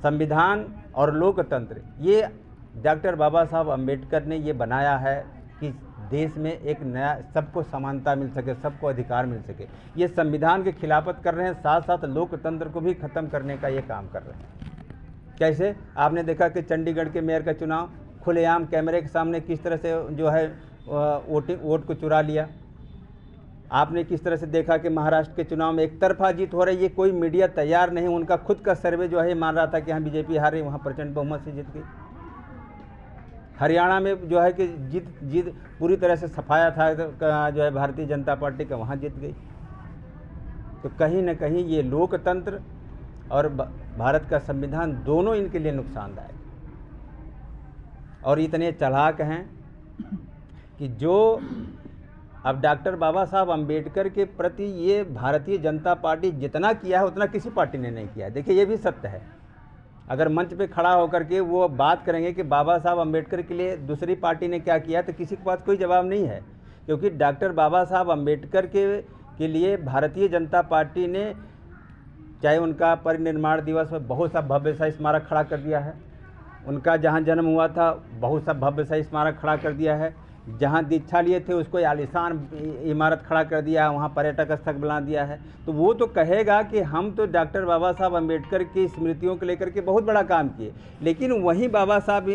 संविधान और लोकतंत्र, ये डॉक्टर बाबा साहब अम्बेडकर ने ये बनाया है कि देश में एक नया सबको समानता मिल सके, सबको अधिकार मिल सके। ये संविधान की खिलाफत कर रहे हैं, साथ साथ लोकतंत्र को भी ख़त्म करने का ये काम कर रहे हैं। कैसे? आपने देखा कि चंडीगढ़ के मेयर का चुनाव खुलेआम कैमरे के सामने किस तरह से जो है वोट को चुरा लिया। आपने किस तरह से देखा कि महाराष्ट्र के चुनाव में एक तरफा जीत हो रही है, कोई मीडिया तैयार नहीं, उनका खुद का सर्वे जो है मान रहा था कि यहाँ बीजेपी हार रही, वहाँ प्रचंड बहुमत से जीत गई। हरियाणा में जो है कि जीत पूरी तरह से सफाया था जो है भारतीय जनता पार्टी का, वहाँ जीत गई। तो कहीं ना कहीं ये लोकतंत्र और भारत का संविधान दोनों इनके लिए नुकसानदायक, और इतने चालाक हैं कि जो अब डॉक्टर बाबा साहब अम्बेडकर के प्रति ये भारतीय जनता पार्टी जितना किया है उतना किसी पार्टी ने नहीं किया है। देखिए ये भी सत्य है। अगर मंच पे खड़ा होकर के वो बात करेंगे कि बाबा साहब अम्बेडकर के लिए दूसरी पार्टी ने क्या किया, तो किसी के पास कोई जवाब नहीं है, क्योंकि डॉक्टर बाबा साहब अम्बेडकर के लिए भारतीय जनता पार्टी ने चाहे उनका परिनिर्माण दिवस में बहुत सा भव्य सा स्मारक खड़ा कर दिया है, उनका जहाँ जन्म हुआ था बहुत सा भव्य सा स्मारक खड़ा कर दिया है, जहाँ दीक्षा लिए थे उसको आलीशान इमारत खड़ा कर दिया, वहाँ पर्यटक स्थल बना दिया है। तो वो तो कहेगा कि हम तो डॉक्टर बाबा साहब अम्बेडकर की स्मृतियों को लेकर के बहुत बड़ा काम किए, लेकिन वहीं बाबा साहब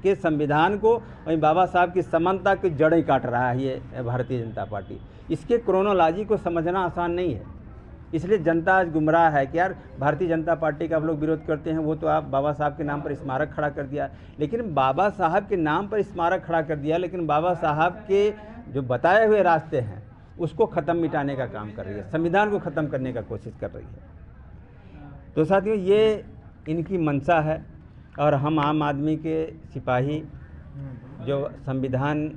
के संविधान को, वहीं बाबा साहब की समानता की जड़ें काट रहा है ये भारतीय जनता पार्टी। इसके क्रोनोलॉजी को समझना आसान नहीं है, इसलिए जनता आज गुमराह है कि यार भारतीय जनता पार्टी का आप लोग विरोध करते हैं, वो तो आप बाबा साहब के नाम पर स्मारक खड़ा कर दिया, लेकिन बाबा साहब के नाम पर स्मारक खड़ा कर दिया, लेकिन बाबा साहब के जो बताए हुए रास्ते हैं उसको ख़त्म मिटाने का काम कर रही है, संविधान को ख़त्म करने का कोशिश कर रही है। तो साथियों ये इनकी मंशा है, और हम आम आदमी के सिपाही जो संविधान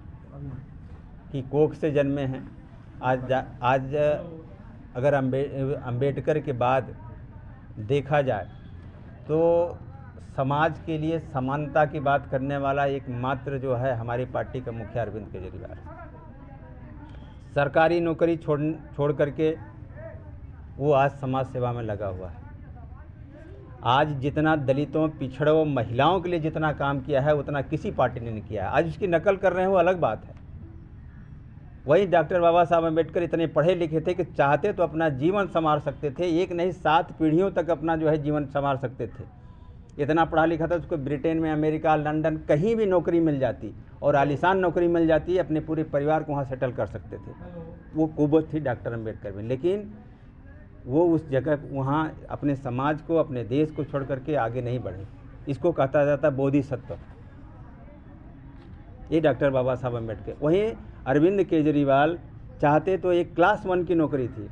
की कोख से जन्मे हैं, आज अगर अम्बेडकर के बाद देखा जाए तो समाज के लिए समानता की बात करने वाला एकमात्र जो है हमारी पार्टी का मुखिया अरविंद केजरीवाल। सरकारी नौकरी छोड़ करके वो आज समाज सेवा में लगा हुआ है। आज जितना दलितों, पिछड़ों, महिलाओं के लिए जितना काम किया है उतना किसी पार्टी ने नहीं किया है। आज उसकी नकल कर रहे हैं वो अलग बात है। वही डॉक्टर बाबा साहब अम्बेडकर इतने पढ़े लिखे थे कि चाहते तो अपना जीवन संवार सकते थे, एक नहीं 7 पीढ़ियों तक अपना जो है जीवन संवार सकते थे। इतना पढ़ा लिखा था, उसको ब्रिटेन में, अमेरिका, लंदन कहीं भी नौकरी मिल जाती, और आलीशान नौकरी मिल जाती, अपने पूरे परिवार को वहाँ सेटल कर सकते थे। वो कुव्वत थी डॉक्टर अम्बेडकर में, लेकिन वो उस जगह वहाँ अपने समाज को, अपने देश को छोड़ करके आगे नहीं बढ़े। इसको कहता जाता बोधिसत्व, ये डॉक्टर बाबा साहब अम्बेडकर। वहीं अरविंद केजरीवाल चाहते तो एक क्लास 1 की नौकरी थी,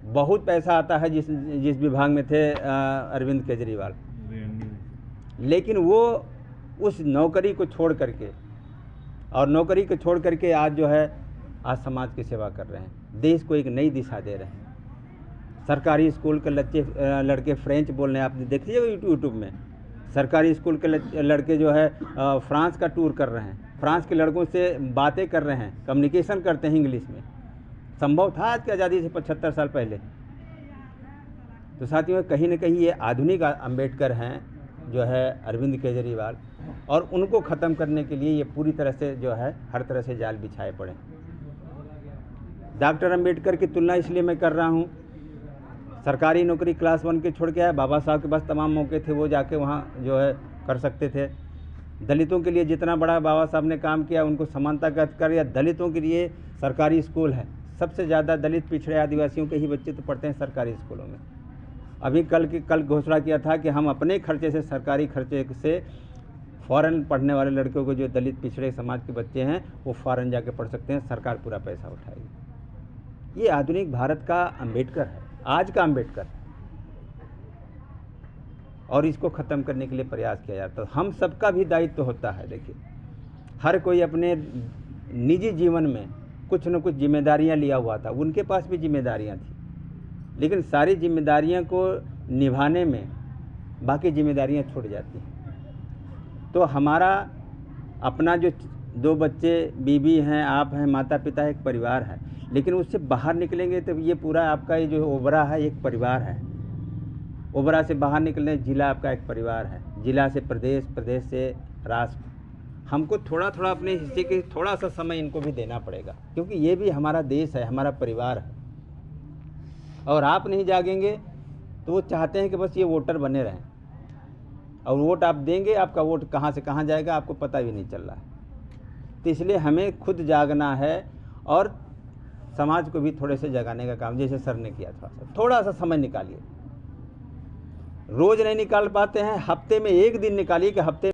बहुत पैसा आता है जिस विभाग में थे अरविंद केजरीवाल, लेकिन वो उस नौकरी को छोड़ करके आज जो है आज समाज की सेवा कर रहे हैं, देश को एक नई दिशा दे रहे हैं। सरकारी स्कूल के लड़के फ्रेंच बोल रहे हैं, आपने देखिए यूट्यूब में, सरकारी स्कूल के लड़के जो है फ्रांस का टूर कर रहे हैं, फ्रांस के लड़कों से बातें कर रहे हैं, कम्युनिकेशन करते हैं इंग्लिश में। संभव था आज की आज़ादी से 75 साल पहले। तो साथियों कहीं ना कहीं ये आधुनिक अम्बेडकर हैं जो है अरविंद केजरीवाल, और उनको ख़त्म करने के लिए ये पूरी तरह से जो है हर तरह से जाल बिछाए पड़े। डॉक्टर अम्बेडकर की तुलना इसलिए मैं कर रहा हूँ, सरकारी नौकरी क्लास 1 के छोड़ के आया, बाबा साहब के पास तमाम मौके थे, वो जाके वहाँ जो है कर सकते थे। दलितों के लिए जितना बड़ा बाबा साहब ने काम किया, उनको समानता का अधिकार या दलितों के लिए सरकारी स्कूल है, सबसे ज़्यादा दलित, पिछड़े, आदिवासियों के ही बच्चे तो पढ़ते हैं सरकारी स्कूलों में। अभी कल घोषणा किया था कि हम अपने खर्चे से, सरकारी खर्चे से फ़ॉरेन पढ़ने वाले लड़कों को, जो दलित पिछड़े समाज के बच्चे हैं, वो फ़ॉरेन जाके पढ़ सकते हैं, सरकार पूरा पैसा उठाएगी। ये आधुनिक भारत का अम्बेडकर है, आज का अम्बेडकर, और इसको ख़त्म करने के लिए प्रयास किया जाता है। हम सबका भी दायित्व होता है। देखिए हर कोई अपने निजी जीवन में कुछ न कुछ जिम्मेदारियां लिया हुआ था, उनके पास भी जिम्मेदारियां थी, लेकिन सारी जिम्मेदारियां को निभाने में बाकी जिम्मेदारियां छूट जाती हैं। तो हमारा अपना जो 2 बच्चे, बीवी हैं, आप हैं, माता पिता है, एक परिवार है, लेकिन उससे बाहर निकलेंगे तो ये पूरा आपका ये जो ओबरा है एक परिवार है। ओबरा से बाहर निकलने, जिला आपका एक परिवार है, जिला से प्रदेश, प्रदेश से राष्ट्र। हमको थोड़ा थोड़ा अपने हिस्से के थोड़ा सा समय इनको भी देना पड़ेगा, क्योंकि ये भी हमारा देश है, हमारा परिवार है। और आप नहीं जागेंगे तो वो चाहते हैं कि बस ये वोटर बने रहें, और वोट आप देंगे, आपका वोट कहाँ से कहाँ जाएगा आपको पता भी नहीं चल रहा है। तो इसलिए हमें खुद जागना है और समाज को भी थोड़े से जगाने का काम, जैसे सर ने किया, थोड़ा सा समय निकालिए। रोज़ नहीं निकाल पाते हैं, हफ्ते में एक दिन निकालिए कि हफ्ते